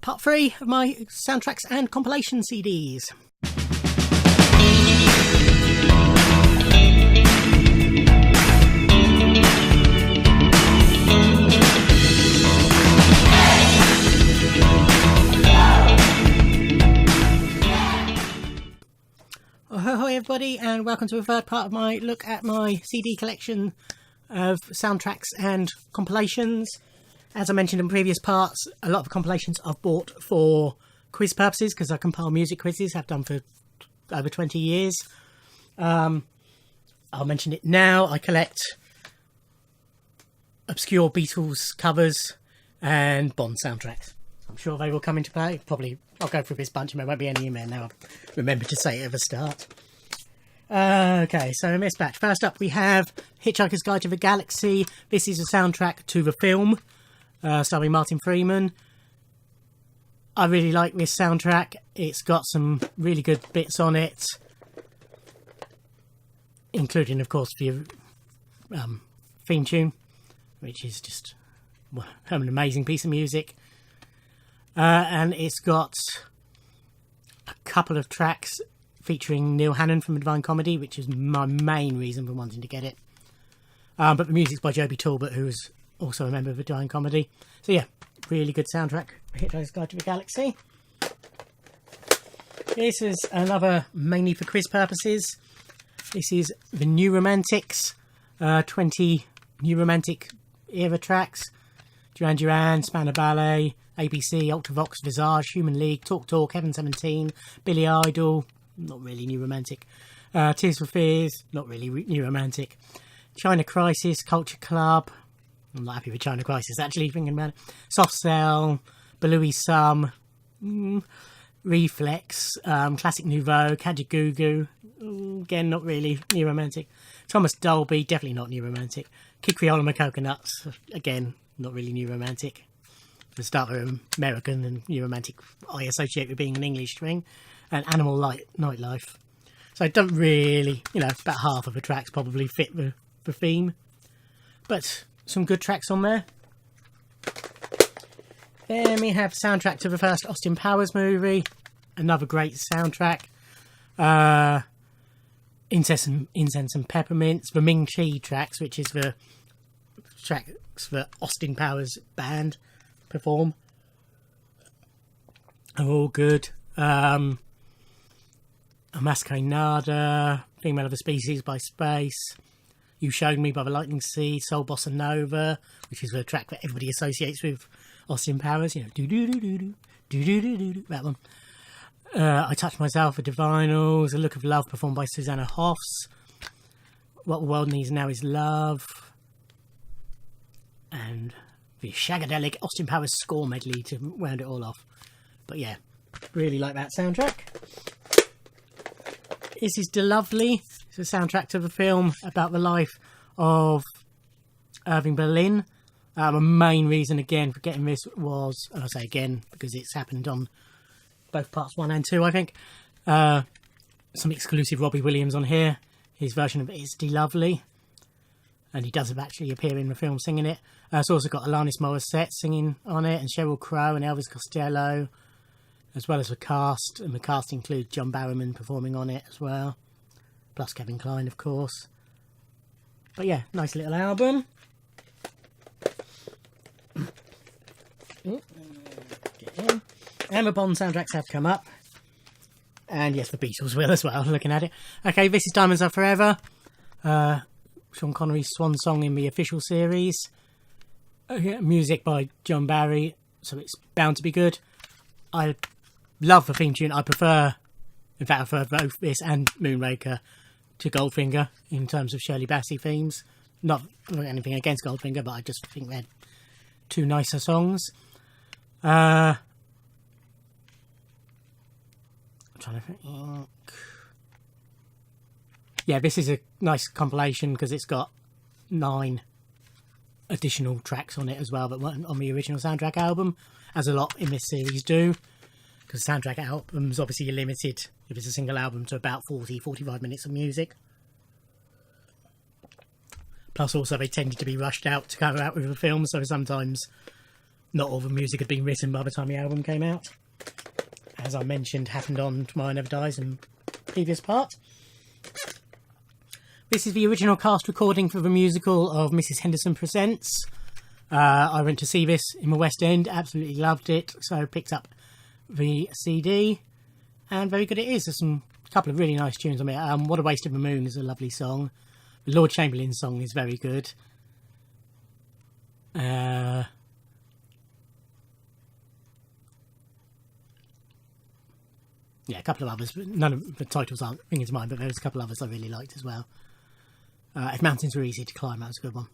part 3 of my soundtracks and compilation CDs. Ahoy everybody, and welcome to a third part of my look at my CD collection of soundtracks and compilations. As I mentioned in previous parts, a lot of compilations I've bought for quiz purposes because I compile music quizzes, have done for over 20 years. I'll mention it now. I collect obscure Beatles covers and Bond soundtracks. I'm sure they will come into play. Probably I'll go through this bunch and there won't be any in there now. Remember to say it at the start. Okay, so in this batch, first up we have Hitchhiker's Guide to the Galaxy. This is a soundtrack to the film, starring Martin Freeman. I really like this soundtrack. It's got some really good bits on it, including, of course, the theme tune, which is just an amazing piece of music. And it's got a couple of tracks featuring Neil Hannon from the Divine Comedy, which is my main reason for wanting to get it. But the music's by Joby Talbot, who is also a member of the Divine Comedy. So yeah, really good soundtrack for Hitchhiker's Guide to the Galaxy. This is another mainly for quiz purposes. This is the New Romantics, 20 New Romantic era tracks. Duran Duran, Spandau Ballet, ABC, Ultravox, Visage, Human League, Talk Talk, Heaven 17, Billy Idol, not really New Romantic, Tears for Fears, not really New Romantic, China Crisis, Culture Club, I'm not happy with China Crisis actually, thinking about it, Soft Cell, Balooey Sum, Reflex, Classic Nouveau, Kajagoogoo, again not really New Romantic, Thomas Dolby, definitely not New Romantic, Kid Creole and the Coconuts, again not really New Romantic. The start of American, and New Romantic I associate with being an English thing, and Animal Nightlife. So I don't really, about half of the tracks probably fit the theme, but some good tracks on there. Then we have soundtrack to the first Austin Powers movie, another great soundtrack. Incense and Peppermints, the Ming Chi tracks, which is the tracks that Austin Powers band perform, are all good. A Masquerade, Female of the Species by Space, You Showed Me by the Lightning Seed, Soul Bossa Nova, which is the track that everybody associates with Austin Powers, do do do do do do do do do, that one. I Touch Myself for Divinals, A Look of Love performed by Susanna Hoffs, What the World Needs Now Is Love, and the Shagadelic Austin Powers score medley to round it all off. But yeah, really like that soundtrack. This is De Lovely. It's a soundtrack to the film about the life of Irving Berlin. The main reason again for getting this was, and I say again because it's happened on both parts 1 and 2 I think, some exclusive Robbie Williams on here. His version of it is De Lovely, and he does actually appear in the film singing it. It's also got Alanis Morissette singing on it, and Sheryl Crow and Elvis Costello, as well as the cast. And the cast includes John Barrowman performing on it as well, plus Kevin Kline, of course. But yeah, nice little album. Get in. And the Bond soundtracks have come up. And yes, the Beatles will as well, looking at it. Okay, this is Diamonds Are Forever. Sean Connery's swan song in the official series. Music by John Barry, so it's bound to be good. I love the theme tune. I prefer both this and Moonraker to Goldfinger in terms of Shirley Bassey themes. Not anything against Goldfinger, but I just think they're two nicer songs. I'm trying to think. Yeah, this is a nice compilation because it's got 9 additional tracks on it as well that weren't on the original soundtrack album, as a lot in this series do, because soundtrack albums obviously are limited, if it's a single album, to about 40-45 minutes of music. Plus also they tended to be rushed out to go out with the film, so sometimes not all the music had been written by the time the album came out. As I mentioned, happened on Tomorrow Never Dies in the previous part. This is the original cast recording for the musical of Mrs. Henderson Presents. I went to see this in the West End, absolutely loved it, so picked up the CD, and very good it is. There's a couple of really nice tunes on it. What a Waste of a Moon is a lovely song. The Lord Chamberlain song is very good. Yeah, a couple of others, but none of the titles aren't ringing to mind, but there's a couple of others I really liked as well. If Mountains Were Easy to Climb, that was a good one.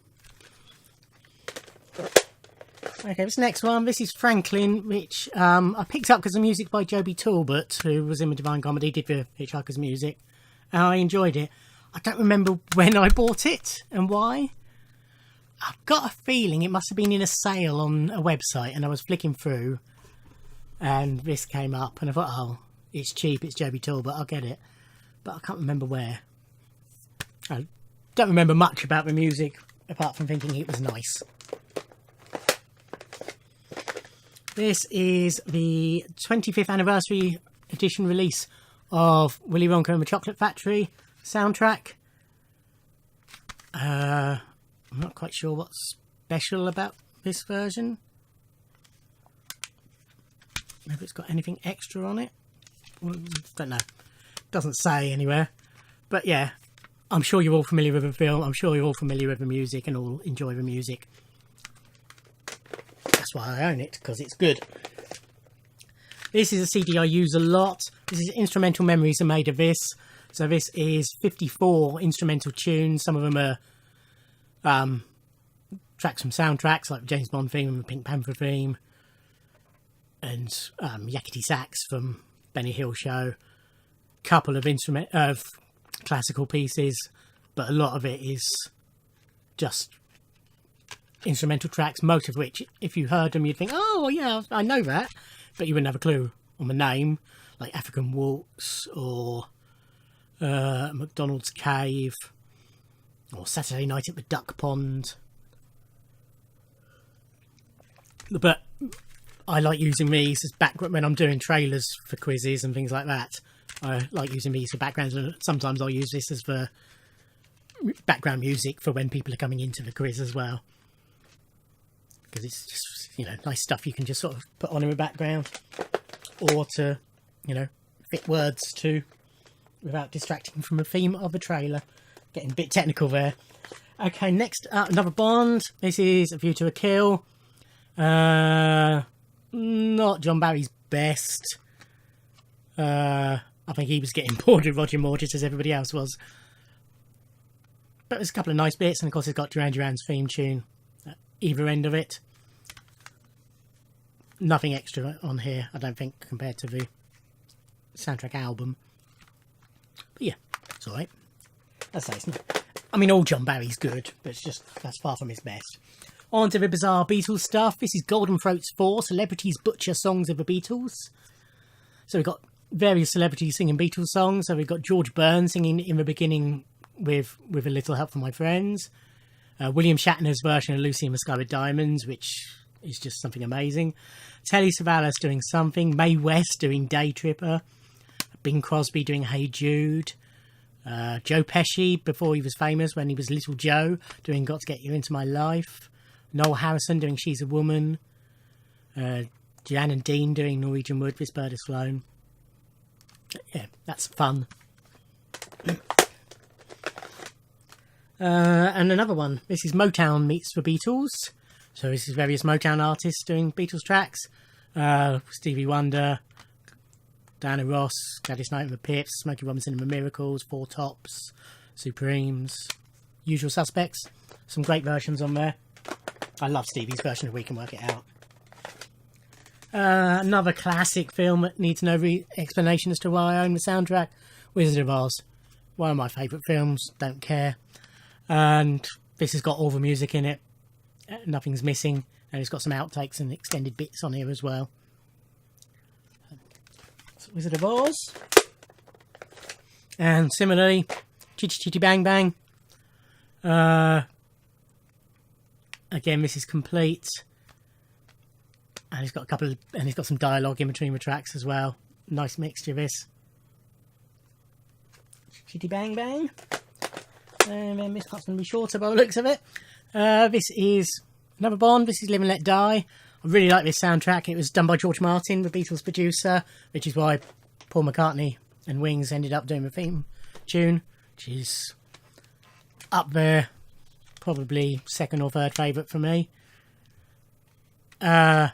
Okay, this next one, this is Franklin, which I picked up because of music by Joby Talbot, who was in the Divine Comedy, did the Hitchhikers music, and I enjoyed it. I don't remember when I bought it and why. I've got a feeling it must have been in a sale on a website, and I was flicking through, and this came up, and I thought, oh, it's cheap, it's Joby Talbot, I'll get it. But I can't remember where. I don't remember much about the music, apart from thinking it was nice. This is the 25th anniversary edition release of Willy Wonka and the Chocolate Factory soundtrack. I'm not quite sure what's special about this version. Maybe it's got anything extra on it. Don't know. Doesn't say anywhere. But yeah, I'm sure you're all familiar with the film. I'm sure you're all familiar with the music and all enjoy the music. That's why I own it, because it's good. This is a CD I use a lot. This is Instrumental Memories Are Made of This. So this is 54 instrumental tunes. Some of them are tracks from soundtracks, like the James Bond theme and the Pink Panther theme. And Yakety Sax from Benny Hill Show. Couple of classical pieces, but a lot of it is just instrumental tracks, most of which, if you heard them, you'd think, oh yeah, I know that, but you wouldn't have a clue on the name, like African Waltz or McDonald's Cave or Saturday Night at the Duck Pond. But I like using these as background when I'm doing trailers for quizzes and things like that. I like using these for backgrounds, and sometimes I'll use this as for background music for when people are coming into the quiz as well. Because it's just, you know, nice stuff you can just sort of put on in the background, or to, you know, fit words to without distracting from the theme of the trailer. Getting a bit technical there. Okay, next up, another Bond. This is A View to a Kill. Not John Barry's best. I think he was getting bored with Roger Moore just as everybody else was. But there's a couple of nice bits, and of course it's got Duran Duran's theme tune at either end of it. Nothing extra on here, I don't think, compared to the soundtrack album. But yeah, it's alright. I'd say it's not. I mean, all John Barry's good, but it's just, that's far from his best. On to the bizarre Beatles stuff. This is Golden Throats 4, Celebrities Butcher Songs of the Beatles. So we've got various celebrities singing Beatles songs. So we've got George Burns singing in the beginning with A Little Help from My Friends. William Shatner's version of Lucy and the Sky with Diamonds, which is just something amazing. Telly Savalas doing something. Mae West doing Day Tripper. Bing Crosby doing Hey Jude. Joe Pesci, before he was famous, when he was Little Joe, doing Got to Get You Into My Life. Noel Harrison doing She's a Woman. Jan and Dean doing Norwegian Wood, This Bird Has Flown. Yeah, that's fun. And another one. This is Motown meets the Beatles. So this is various Motown artists doing Beatles tracks. Stevie Wonder, Diana Ross, Gladys Knight and the Pips, Smokey Robinson and the Miracles, Four Tops, Supremes, Usual Suspects. Some great versions on there. I love Stevie's version of We Can Work It Out. Another classic film that needs no explanation as to why I own the soundtrack. Wizard of Oz. One of my favourite films, don't care. And this has got all the music in it. Nothing's missing. And it's got some outtakes and extended bits on here as well. So Wizard of Oz. And similarly, Chitty Chitty Bang Bang. Again, this is complete. And he's got some dialogue in between the tracks as well. Nice mixture of this. Shitty bang bang. And then this part's going to be shorter by the looks of it. This is another Bond. This is Live and Let Die. I really like this soundtrack. It was done by George Martin, the Beatles producer, which is why Paul McCartney and Wings ended up doing the theme tune, which is up there, probably second or third favourite for me. It's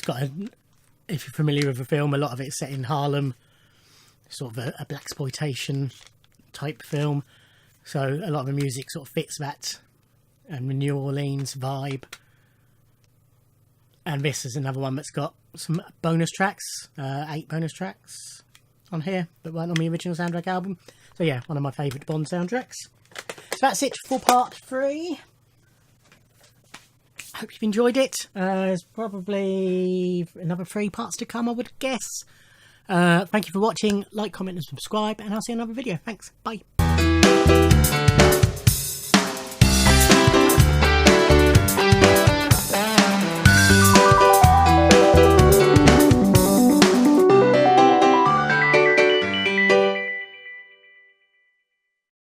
got if you're familiar with the film, a lot of it's set in Harlem, sort of a blaxploitation type film. So a lot of the music sort of fits that and the New Orleans vibe. And this is another one that's got some bonus tracks, 8 bonus tracks on here that weren't on the original soundtrack album. So yeah, one of my favourite Bond soundtracks. So that's it for part 3. Hope you've enjoyed it. There's probably another 3 parts to come, I would guess. Thank you for watching. Like, comment and subscribe, and I'll see you in another video. Thanks. Bye.